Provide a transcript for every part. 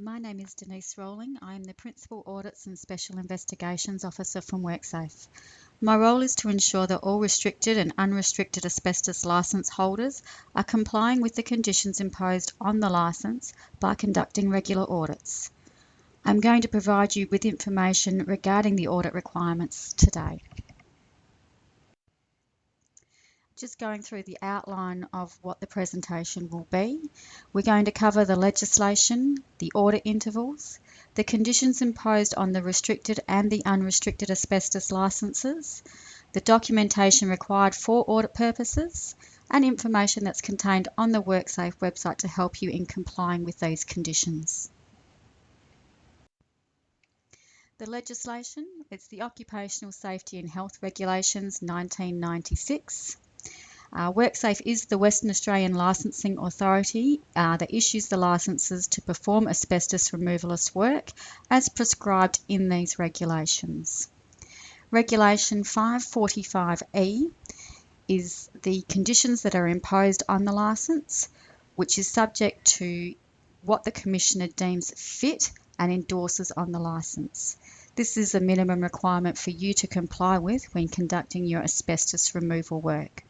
My name is Denise Rowling. I am the Principal Audits and Special Investigations Officer from Worksafe. My role is to ensure that all restricted and unrestricted asbestos licence holders are complying with the conditions imposed on the licence by conducting regular audits. I'm going to provide you with information regarding the audit requirements today. Just going through the outline of what the presentation will be. We're going to cover the legislation, the audit intervals, the conditions imposed on the restricted and the unrestricted asbestos licences, the documentation required for audit purposes, and information that's contained on the Worksafe website to help you in complying with these conditions. The legislation, it's the Occupational Safety and Health Regulations 1996. Worksafe is the Western Australian Licensing Authority that issues the licences to perform asbestos removalist work as prescribed in these regulations. Regulation 545E is the conditions that are imposed on the licence, which is subject to what the Commissioner deems fit and endorses on the licence. This is a minimum requirement for you to comply with when conducting your asbestos removal work.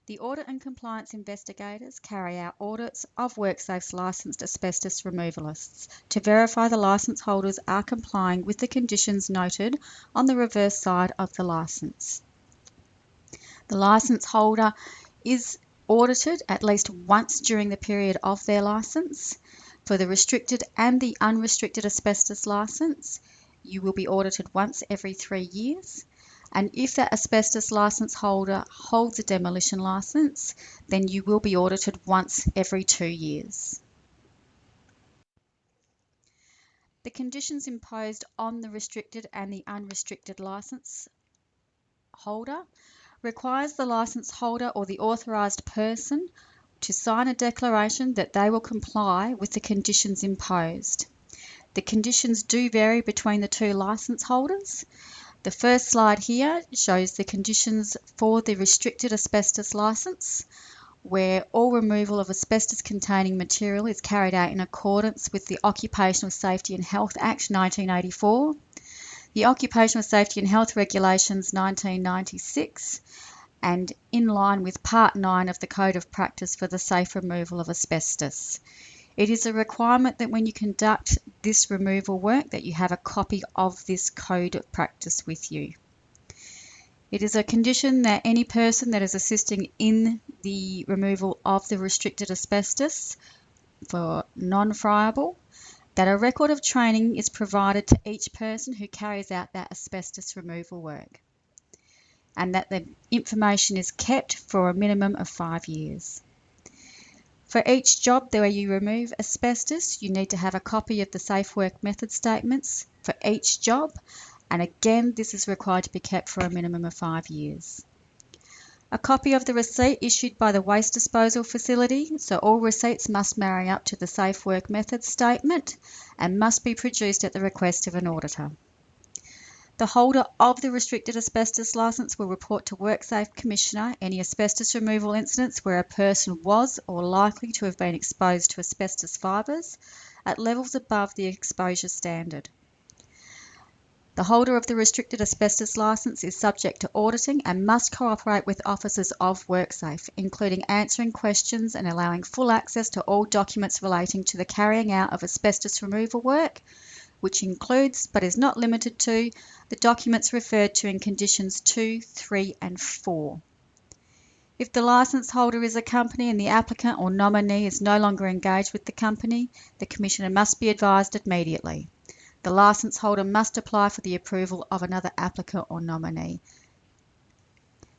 The Audit and Compliance Investigators carry out audits of Worksafe's licensed asbestos removalists to verify the licence holders are complying with the conditions noted on the reverse side of the licence. The licence holder is audited at least once during the period of their licence. For the restricted and the unrestricted asbestos licence, you will be audited once every 3 years. And if that asbestos licence holder holds a demolition licence, then you will be audited once every 2 years. The conditions imposed on the restricted and the unrestricted licence holder requires the licence holder or the authorised person to sign a declaration that they will comply with the conditions imposed. The conditions do vary between the two licence holders. The first slide here shows the conditions for the restricted asbestos licence, where all removal of asbestos containing material is carried out in accordance with the Occupational Safety and Health Act 1984, the Occupational Safety and Health Regulations 1996, and in line with Part 9 of the Code of Practice for the Safe Removal of Asbestos. It is a requirement that when you conduct this removal work that you have a copy of this Code of Practice with you. It is a condition that any person that is assisting in the removal of the restricted asbestos for non-friable, that a record of training is provided to each person who carries out that asbestos removal work, and that the information is kept for a minimum of 5 years. For each job where you remove asbestos, you need to have a copy of the Safe Work Method Statements for each job, and again, this is required to be kept for a minimum of 5 years. A copy of the receipt issued by the waste disposal facility, so all receipts must marry up to the Safe Work Method Statement and must be produced at the request of an auditor. The holder of the restricted asbestos licence will report to Worksafe Commissioner any asbestos removal incidents where a person was or likely to have been exposed to asbestos fibres at levels above the exposure standard. The holder of the restricted asbestos licence is subject to auditing and must cooperate with officers of Worksafe, including answering questions and allowing full access to all documents relating to the carrying out of asbestos removal work, which includes, but is not limited to, the documents referred to in conditions 2, 3 and 4. If the licence holder is a company and the applicant or nominee is no longer engaged with the company, the Commissioner must be advised immediately. The licence holder must apply for the approval of another applicant or nominee,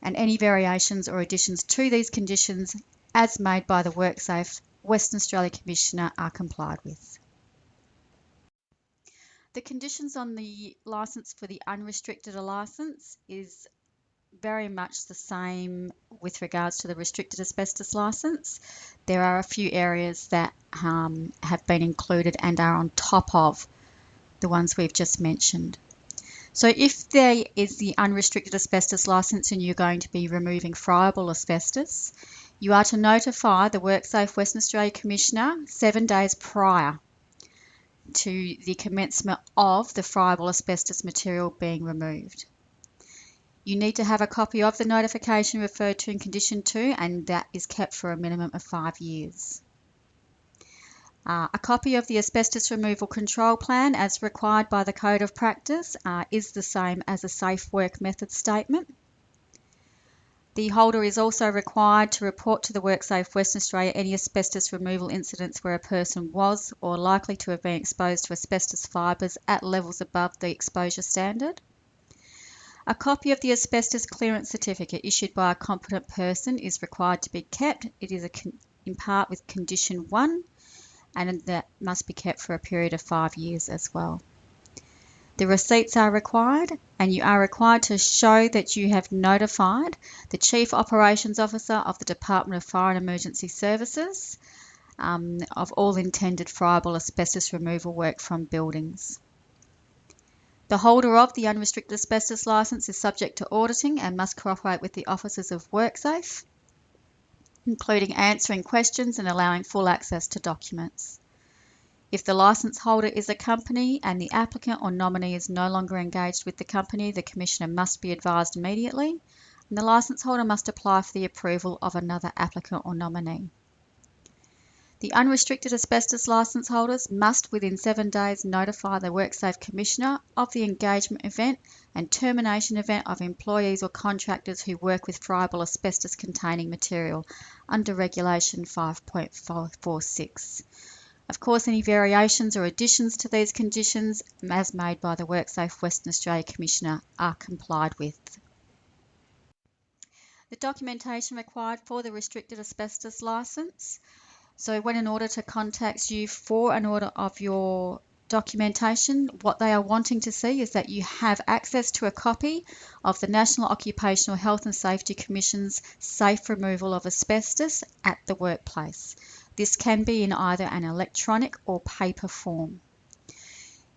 and any variations or additions to these conditions as made by the Worksafe Western Australia Commissioner are complied with. The conditions on the licence for the unrestricted licence is very much the same with regards to the restricted asbestos licence. There are a few areas that have been included and are on top of the ones we've just mentioned. So if there is the unrestricted asbestos licence and you're going to be removing friable asbestos, You are to notify the Worksafe Western Australia Commissioner 7 days prior to the commencement of the friable asbestos material being removed. You need to have a copy of the notification referred to in Condition 2, and that is kept for a minimum of 5 years. A copy of the asbestos removal control plan as required by the Code of Practice is the same as a safe work method statement. The holder is also required to report to the Worksafe Western Australia any asbestos removal incidents where a person was or likely to have been exposed to asbestos fibres at levels above the exposure standard. A copy of the asbestos clearance certificate issued by a competent person is required to be kept. It is in part with Condition 1, and that must be kept for a period of 5 years as well. The receipts are required, and you are required to show that you have notified the Chief Operations Officer of the Department of Fire and Emergency Services of all intended friable asbestos removal work from buildings. The holder of the unrestricted asbestos licence is subject to auditing and must cooperate with the officers of Worksafe, including answering questions and allowing full access to documents. If the licence holder is a company and the applicant or nominee is no longer engaged with the company, the Commissioner must be advised immediately, and the licence holder must apply for the approval of another applicant or nominee. The unrestricted asbestos licence holders must within 7 days notify the Worksafe Commissioner of the engagement event and termination event of employees or contractors who work with friable asbestos containing material under Regulation 5.446. Of course, any variations or additions to these conditions as made by the Worksafe Western Australia Commissioner are complied with. The documentation required for the restricted asbestos licence. So when an auditor contacts you for an audit of your documentation, what they are wanting to see is that you have access to a copy of the National Occupational Health and Safety Commission's safe removal of asbestos at the workplace. This can be in either an electronic or paper form.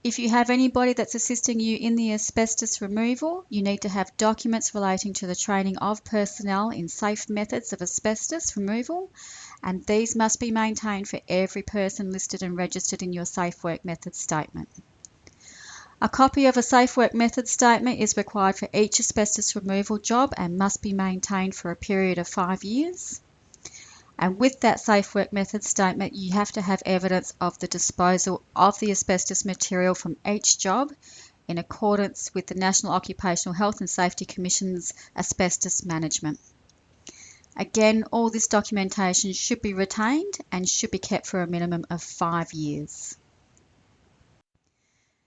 If you have anybody that's assisting you in the asbestos removal, you need to have documents relating to the training of personnel in safe methods of asbestos removal, and these must be maintained for every person listed and registered in your Safe Work Method Statement. A copy of a Safe Work Method Statement is required for each asbestos removal job and must be maintained for a period of 5 years. And with that Safe Work Method Statement, you have to have evidence of the disposal of the asbestos material from each job in accordance with the National Occupational Health and Safety Commission's asbestos management. Again, all this documentation should be retained and should be kept for a minimum of 5 years.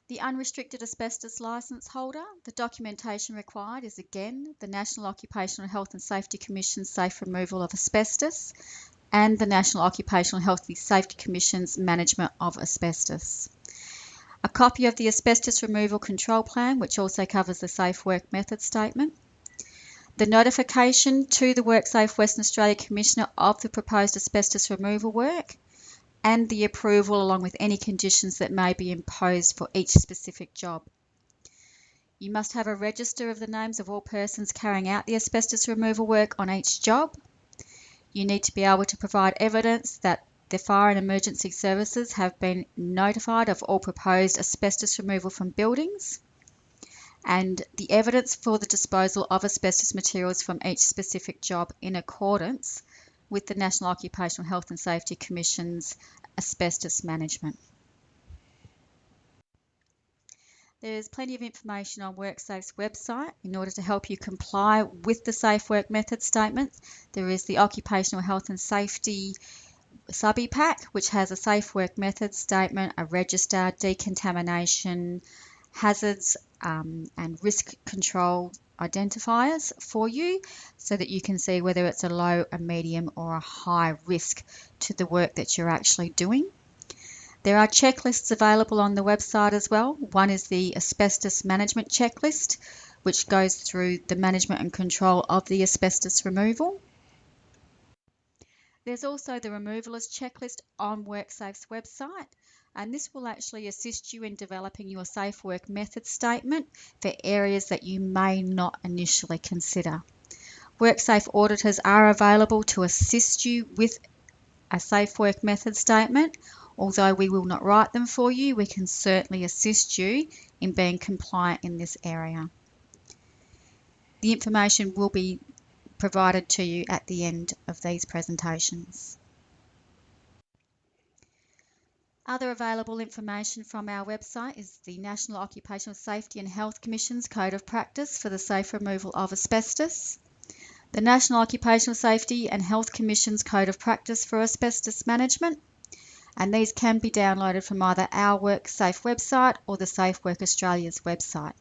The unrestricted asbestos licence holder, the documentation required is again the National Occupational Health and Safety Commission's safe removal of asbestos and the National Occupational Health and Safety Commission's management of asbestos. A copy of the asbestos removal control plan, which also covers the Safe Work Method Statement. The notification to the Worksafe Western Australia Commissioner of the proposed asbestos removal work, and the approval along with any conditions that may be imposed for each specific job. You must have a register of the names of all persons carrying out the asbestos removal work on each job. You need to be able to provide evidence that the Fire and Emergency Services have been notified of all proposed asbestos removal from buildings, and the evidence for the disposal of asbestos materials from each specific job in accordance with the National Occupational Health and Safety Commission's asbestos management. There's plenty of information on Worksafe's website in order to help you comply with the Safe Work Method Statement. There is the Occupational Health and Safety subby pack, which has a Safe Work Method Statement, a register, decontamination, hazards and risk control identifiers for you so that you can see whether it's a low, a medium or a high risk to the work that you're actually doing. There are checklists available on the website as well. One is the asbestos management checklist, which goes through the management and control of the asbestos removal. There's also the removalist checklist on Worksafe's website, and this will actually assist you in developing your Safe Work Method Statement for areas that you may not initially consider. Worksafe auditors are available to assist you with a safe work method statement. Although we will not write them for you, we can certainly assist you in being compliant in this area. The information will be provided to you at the end of these presentations. Other available information from our website is the National Occupational Safety and Health Commission's Code of Practice for the safe removal of asbestos, the National Occupational Safety and Health Commission's Code of Practice for asbestos management, and these can be downloaded from either our Worksafe website or the Safe Work Australia's website.